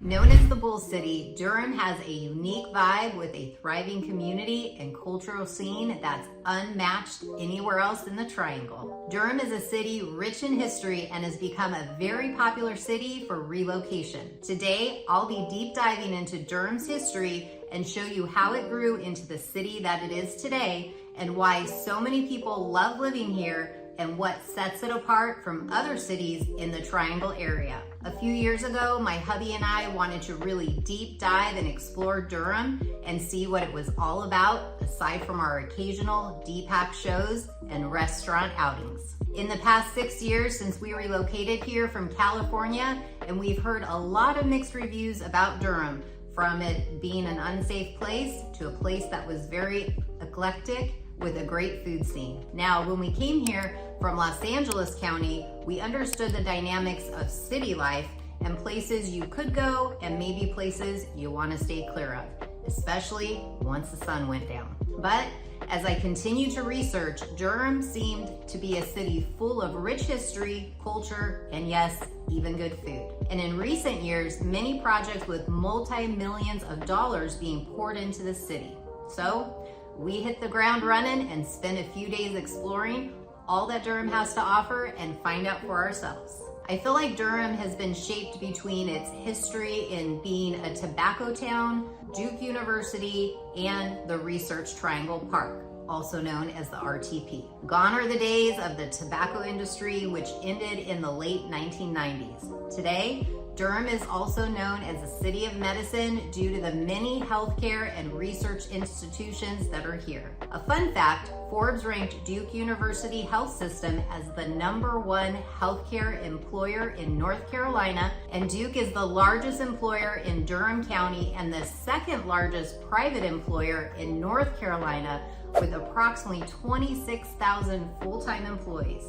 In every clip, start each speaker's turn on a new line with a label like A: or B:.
A: Known as the Bull City, Durham has a unique vibe with a thriving community and cultural scene that's unmatched anywhere else in the Triangle. Durham is a city rich in history and has become a very popular city for relocation. Today, I'll be deep diving into Durham's history and show you how it grew into the city that it is today and why so many people love living here and what sets it apart from other cities in the Triangle area. A few years ago, my hubby and I wanted to really deep dive and explore Durham and see what it was all about, aside from our occasional Deepak shows and restaurant outings. In the past 6 years since we relocated here from California, and we've heard a lot of mixed reviews about Durham, from it being an unsafe place to a place that was very eclectic with a great food scene. Now, when we came here from Los Angeles County, we understood the dynamics of city life and places you could go and maybe places you want to stay clear of, especially once the sun went down. But as I continued to research, Durham seemed to be a city full of rich history, culture, and yes, even good food. And in recent years, many projects with multi-millions of dollars being poured into the city. So we hit the ground running and spent a few days exploring all that Durham has to offer and find out for ourselves. I feel like Durham has been shaped between its history in being a tobacco town, Duke University, and the Research Triangle Park, also known as the RTP. Gone are the days of the tobacco industry, which ended in the late 1990s. Today, Durham is also known as a city of medicine due to the many healthcare and research institutions that are here. A fun fact, Forbes ranked Duke University Health System as the #1 healthcare employer in North Carolina, and Duke is the largest employer in Durham County and the second largest private employer in North Carolina, with approximately 26,000 full-time employees.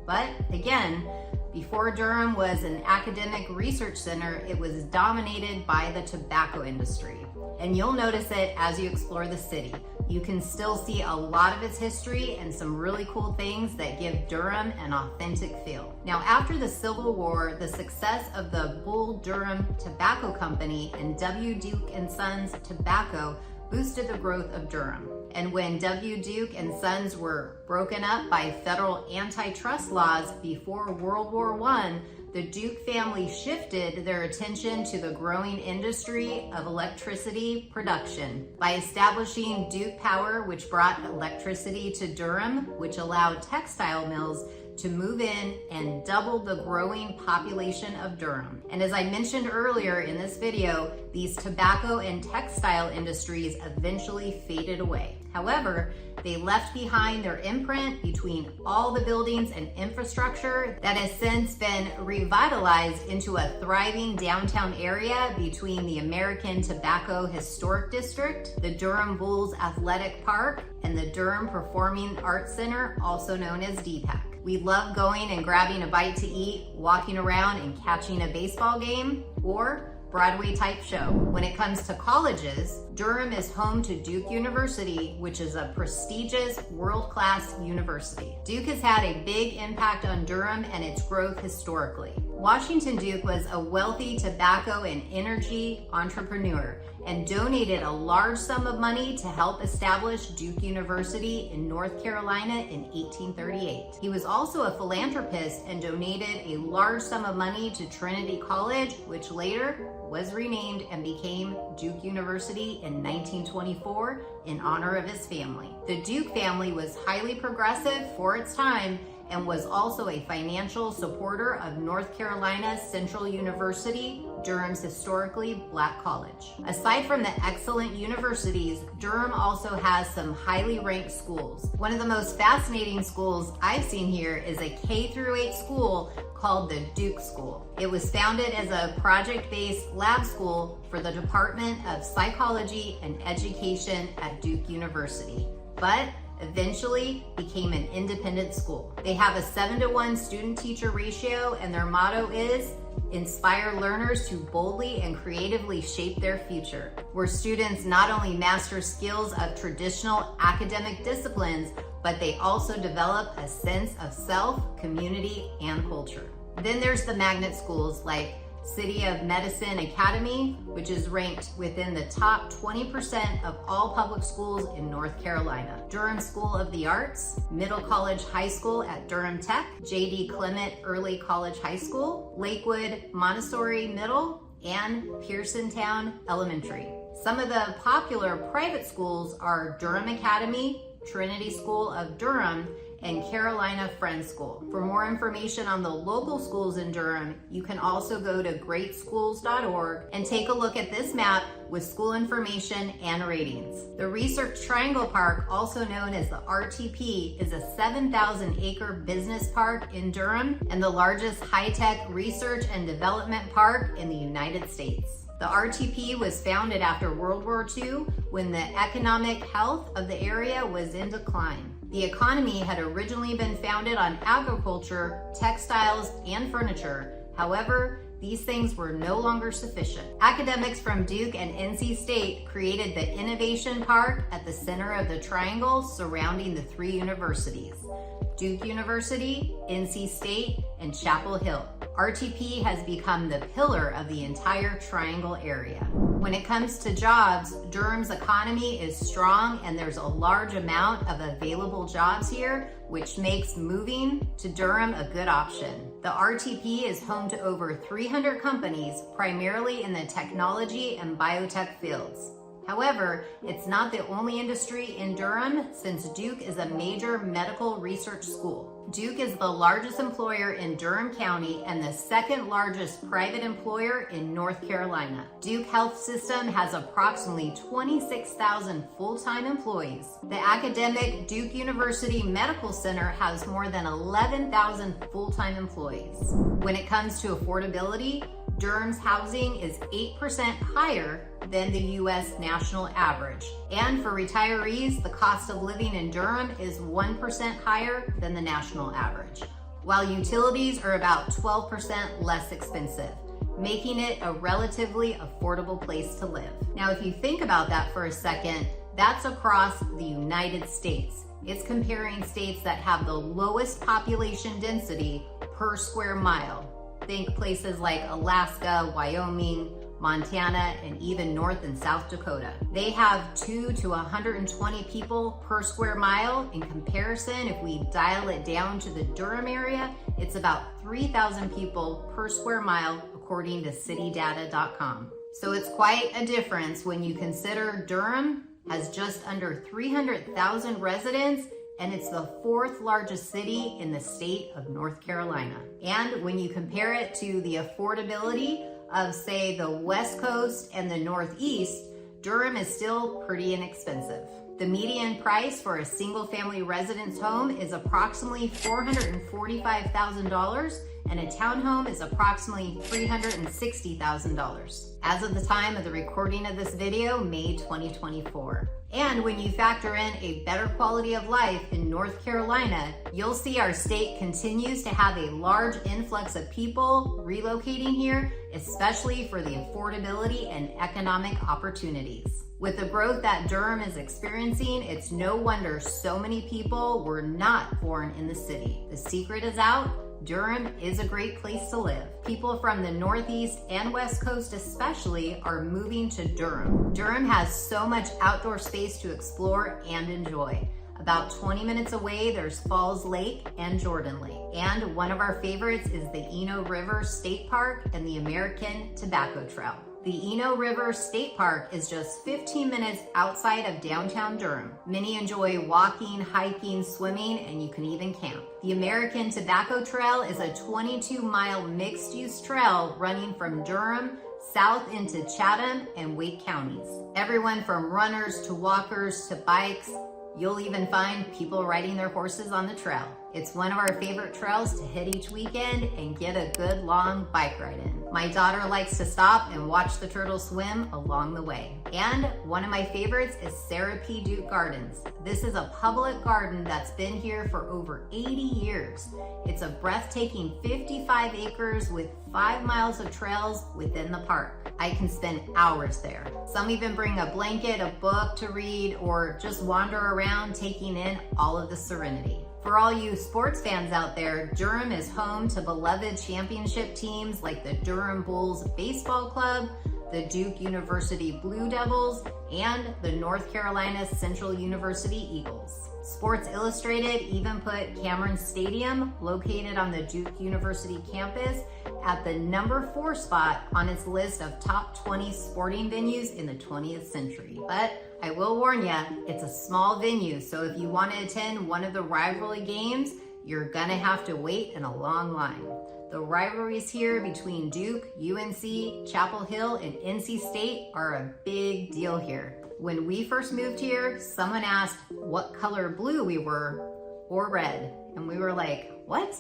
A: But again, before Durham was an academic research center, it was dominated by the tobacco industry. And you'll notice it as you explore the city. You can still see a lot of its history and some really cool things that give Durham an authentic feel. Now, after the Civil War, the success of the Bull Durham Tobacco Company and W. Duke and Sons Tobacco boosted the growth of Durham. And when W. Duke and Sons were broken up by federal antitrust laws before World War I, the Duke family shifted their attention to the growing industry of electricity production by establishing Duke Power, which brought electricity to Durham, which allowed textile mills to move in and double the growing population of Durham. And as I mentioned earlier in this video, these tobacco and textile industries eventually faded away. However, they left behind their imprint between all the buildings and infrastructure that has since been revitalized into a thriving downtown area between the American Tobacco Historic District, the Durham Bulls Athletic Park, and the Durham Performing Arts Center, also known as DPAC. We love going and grabbing a bite to eat, walking around and catching a baseball game, or Broadway type show. When it comes to colleges, Durham is home to Duke University, which is a prestigious world-class university. Duke has had a big impact on Durham and its growth historically. Washington Duke was a wealthy tobacco and energy entrepreneur and donated a large sum of money to help establish Duke University in North Carolina in 1838. He was also a philanthropist and donated a large sum of money to Trinity College, which later was renamed and became Duke University in 1924 in honor of his family. The Duke family was highly progressive for its time and was also a financial supporter of North Carolina Central University, Durham's historically black college. Aside from the excellent universities, Durham also has some highly ranked schools. One of the most fascinating schools I've seen here is a K-8 school called the Duke School. It was founded as a project-based lab school for the Department of Psychology and Education at Duke University, but eventually became an independent school. They have a 7-to-1 student-teacher ratio, and their motto is inspire learners to boldly and creatively shape their future, where students not only master skills of traditional academic disciplines, but they also develop a sense of self, community, and culture. Then there's the magnet schools like City of Medicine Academy, which is ranked within the top 20% of all public schools in North Carolina. Durham School of the Arts, Middle College High School at Durham Tech, J.D. Clement Early College High School, Lakewood Montessori Middle, and Pearsontown Elementary. Some of the popular private schools are Durham Academy, Trinity School of Durham, and Carolina Friends School. For more information on the local schools in Durham, you can also go to greatschools.org and take a look at this map with school information and ratings. The Research Triangle Park, also known as the RTP, is a 7,000-acre business park in Durham and the largest high-tech research and development park in the United States. The RTP was founded after World War II when the economic health of the area was in decline. The economy had originally been founded on agriculture, textiles, and furniture. However, these things were no longer sufficient. Academics from Duke and NC State created the Innovation Park at the center of the triangle surrounding the three universities: Duke University, NC State, and Chapel Hill. RTP has become the pillar of the entire triangle area. When it comes to jobs, Durham's economy is strong and there's a large amount of available jobs here, which makes moving to Durham a good option. The RTP is home to over 300 companies, primarily in the technology and biotech fields. However, it's not the only industry in Durham, since Duke is a major medical research school. Duke is the largest employer in Durham County and the second largest private employer in North Carolina. Duke Health System has approximately 26,000 full-time employees. The academic Duke University Medical Center has more than 11,000 full-time employees. When it comes to affordability, Durham's housing is 8% higher than the U.S. national average. And for retirees, the cost of living in Durham is 1% higher than the national average, while utilities are about 12% less expensive, making it a relatively affordable place to live. Now, if you think about that for a second, that's across the United States. It's comparing states that have the lowest population density per square mile. Think places like Alaska, Wyoming, Montana, and even North and South Dakota. They have 2 to 120 people per square mile. In comparison, if we dial it down to the Durham area, it's about 3,000 people per square mile, according to citydata.com. So it's quite a difference when you consider Durham has just under 300,000 residents, and it's the 4th largest city in the state of North Carolina. And when you compare it to the affordability of, say, the West Coast and the Northeast, Durham is still pretty inexpensive. The median price for a single-family residence home is approximately $445,000, and a townhome is approximately $360,000. As of the time of the recording of this video, May 2024. And when you factor in a better quality of life in North Carolina, you'll see our state continues to have a large influx of people relocating here, especially for the affordability and economic opportunities. With the growth that Durham is experiencing, it's no wonder so many people were not born in the city. The secret is out. Durham is a great place to live. People from the Northeast and West Coast especially are moving to Durham. Durham has so much outdoor space to explore and enjoy. About 20 minutes away, there's Falls Lake and Jordan Lake. And one of our favorites is the Eno River State Park and the American Tobacco Trail. The Eno River State Park is just 15 minutes outside of downtown Durham. Many enjoy walking, hiking, swimming, and you can even camp. The American Tobacco Trail is a 22-mile mixed-use trail running from Durham south into Chatham and Wake counties. Everyone from runners to walkers to bikes. You'll even find people riding their horses on the trail. It's one of our favorite trails to hit each weekend and get a good long bike ride in. My daughter likes to stop and watch the turtles swim along the way. And one of my favorites is Sarah P. Duke Gardens. This is a public garden that's been here for over 80 years. It's a breathtaking 55 acres with 5 miles of trails within the park. I can spend hours there. Some even bring a blanket, a book to read, or just wander around taking in all of the serenity. For all you sports fans out there, Durham is home to beloved championship teams like the Durham Bulls Baseball Club, the Duke University Blue Devils, and the North Carolina Central University Eagles. Sports Illustrated even put Cameron Stadium, located on the Duke University campus, at the number 4 spot on its list of top 20 sporting venues in the 20th century. But I will warn you, it's a small venue, so if you want to attend one of the rivalry games, you're gonna have to wait in a long line. The rivalries here between Duke, UNC, Chapel Hill, and NC State are a big deal here. When we first moved here, someone asked what color blue we were or red, and we were like, what?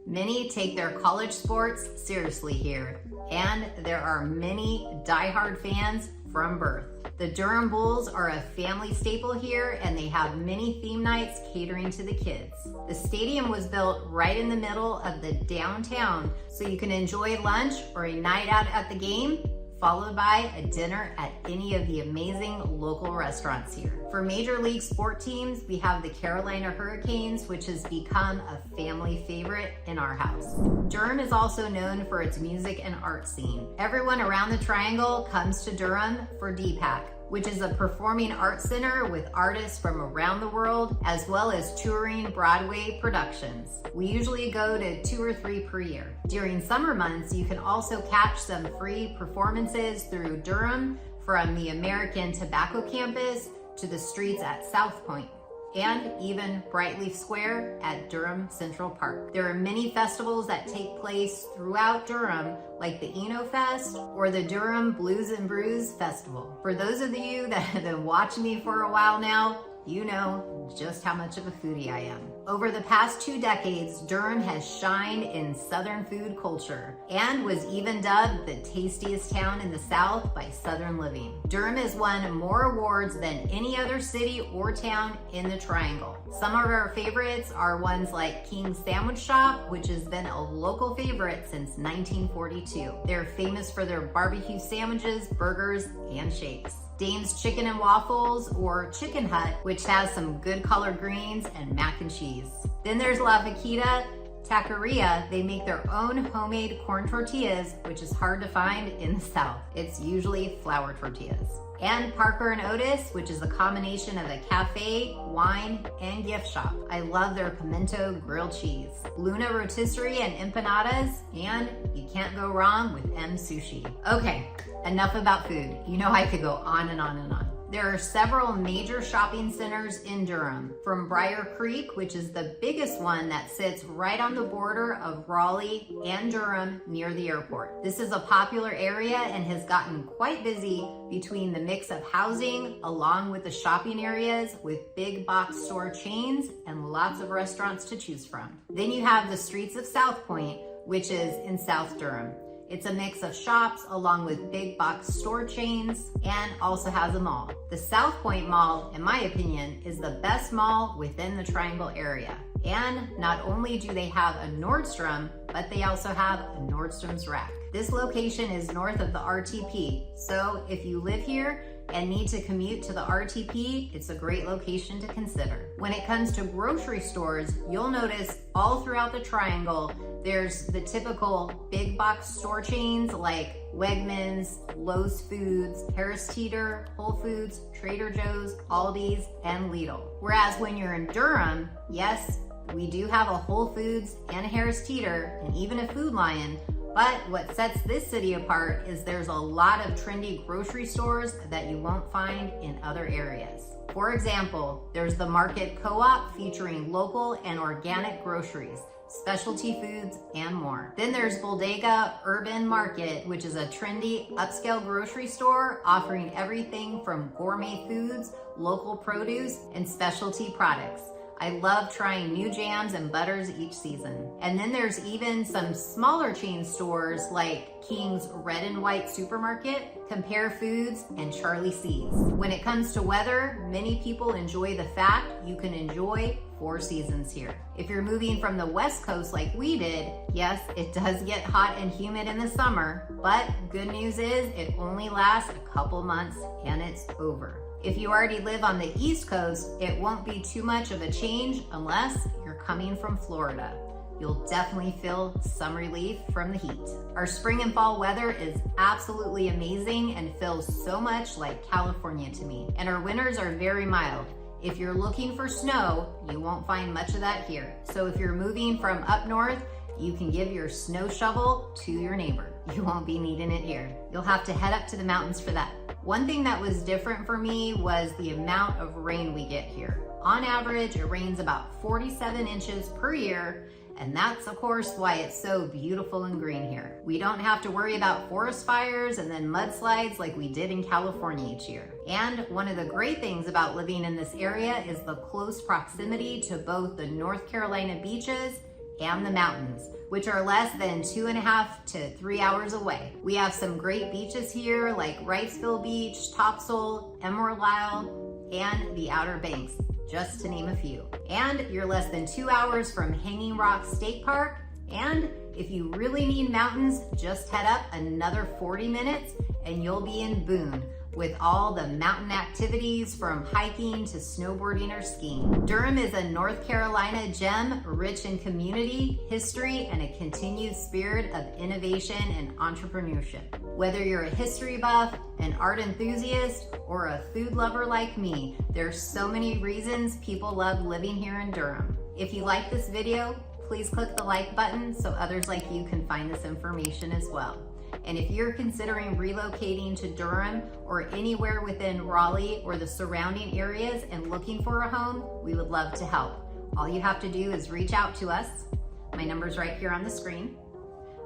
A: Many take their college sports seriously here, and there are many diehard fans from birth. The Durham Bulls are a family staple here, and they have many theme nights catering to the kids. The stadium was built right in the middle of the downtown, so you can enjoy lunch or a night out at the game, followed by a dinner at any of the amazing local restaurants here. For major league sport teams, we have the Carolina Hurricanes, which has become a family favorite in our house. Durham is also known for its music and art scene. Everyone around the triangle comes to Durham for DPAC, which is a performing arts center with artists from around the world, as well as touring Broadway productions. We usually go to 2 or 3 per year. During summer months, you can also catch some free performances through Durham, from the American Tobacco campus to the streets at South Point, and even Brightleaf Square at Durham Central Park. There are many festivals that take place throughout Durham, like the Eno Fest or the Durham Blues and Brews Festival. For those of you that have been watching me for a while now, you know just how much of a foodie I am. Over the past 2 decades, Durham has shined in Southern food culture and was even dubbed the tastiest town in the South by Southern Living. Durham has won more awards than any other city or town in the Triangle. Some of our favorites are ones like King's Sandwich Shop, which has been a local favorite since 1942. They're famous for their barbecue sandwiches, burgers, and shakes. Dame's Chicken and Waffles, or Chicken Hut, which has some good collard greens and mac and cheese. Then there's La Vaquita Taqueria. They make their own homemade corn tortillas, which is hard to find in the South. It's usually flour tortillas. And Parker and Otis, which is a combination of a cafe, wine, and gift shop. I love their pimento grilled cheese. Luna Rotisserie and Empanadas, and you can't go wrong with M Sushi. Okay, enough about food. You know I could go on and on and on. There are several major shopping centers in Durham, from Briar Creek, which is the biggest one that sits right on the border of Raleigh and Durham near the airport. This is a popular area and has gotten quite busy between the mix of housing along with the shopping areas with big box store chains and lots of restaurants to choose from. Then you have the streets of South Point, which is in South Durham. It's a mix of shops along with big box store chains and also has a mall. The South Point Mall, in my opinion, is the best mall within the Triangle area. And not only do they have a Nordstrom, but they also have a Nordstrom's Rack. This location is north of the RTP, so if you live here and need to commute to the RTP, it's a great location to consider. When it comes to grocery stores, you'll notice all throughout the Triangle, there's the typical big box store chains like Wegmans, Lowe's Foods, Harris Teeter, Whole Foods, Trader Joe's, Aldi's, and Lidl. Whereas when you're in Durham, yes, we do have a Whole Foods and a Harris Teeter and even a Food Lion, but what sets this city apart is there's a lot of trendy grocery stores that you won't find in other areas. For example, there's the Market Co-op featuring local and organic groceries, specialty foods, and more. Then there's Bodega Urban Market, which is a trendy upscale grocery store offering everything from gourmet foods, local produce, and specialty products. I love trying new jams and butters each season. And then there's even some smaller chain stores like King's Red and White Supermarket, Compare Foods, and Charlie C's. When it comes to weather, many people enjoy the fact you can enjoy 4 seasons here. If you're moving from the West Coast like we did, yes, it does get hot and humid in the summer, but good news is it only lasts a couple months and it's over. If you already live on the East Coast, it won't be too much of a change unless you're coming from Florida. You'll definitely feel some relief from the heat. Our spring and fall weather is absolutely amazing and feels so much like California to me. And our winters are very mild. If you're looking for snow, you won't find much of that here. So if you're moving from up north, you can give your snow shovel to your neighbor. You won't be needing it here. You'll have to head up to the mountains for that. One thing that was different for me was the amount of rain we get here. On average, it rains about 47 inches per year, and that's of course why it's so beautiful and green here. We don't have to worry about forest fires and then mudslides like we did in California each year. And one of the great things about living in this area is the close proximity to both the North Carolina beaches and the mountains, which are less than 2.5 to 3 hours away. We have some great beaches here like Wrightsville Beach, Topsail, Emerald Isle, and the Outer Banks, just to name a few. And you're less than 2 hours from Hanging Rock State Park. And if you really need mountains, just head up another 40 minutes and you'll be in Boone with all the mountain activities from hiking to snowboarding or skiing. Durham is a North Carolina gem rich in community, history, and a continued spirit of innovation and entrepreneurship. Whether you're a history buff, an art enthusiast, or a food lover like me, there's so many reasons people love living here in Durham. If you like this video, please click the like button so others like you can find this information as well. And if you're considering relocating to Durham or anywhere within Raleigh or the surrounding areas and looking for a home, we would love to help. All you have to do is reach out to us. My number's right here on the screen.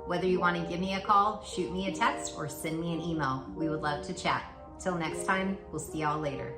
A: Whether you want to give me a call, shoot me a text, or send me an email, we would love to chat. Till next time, we'll see y'all later.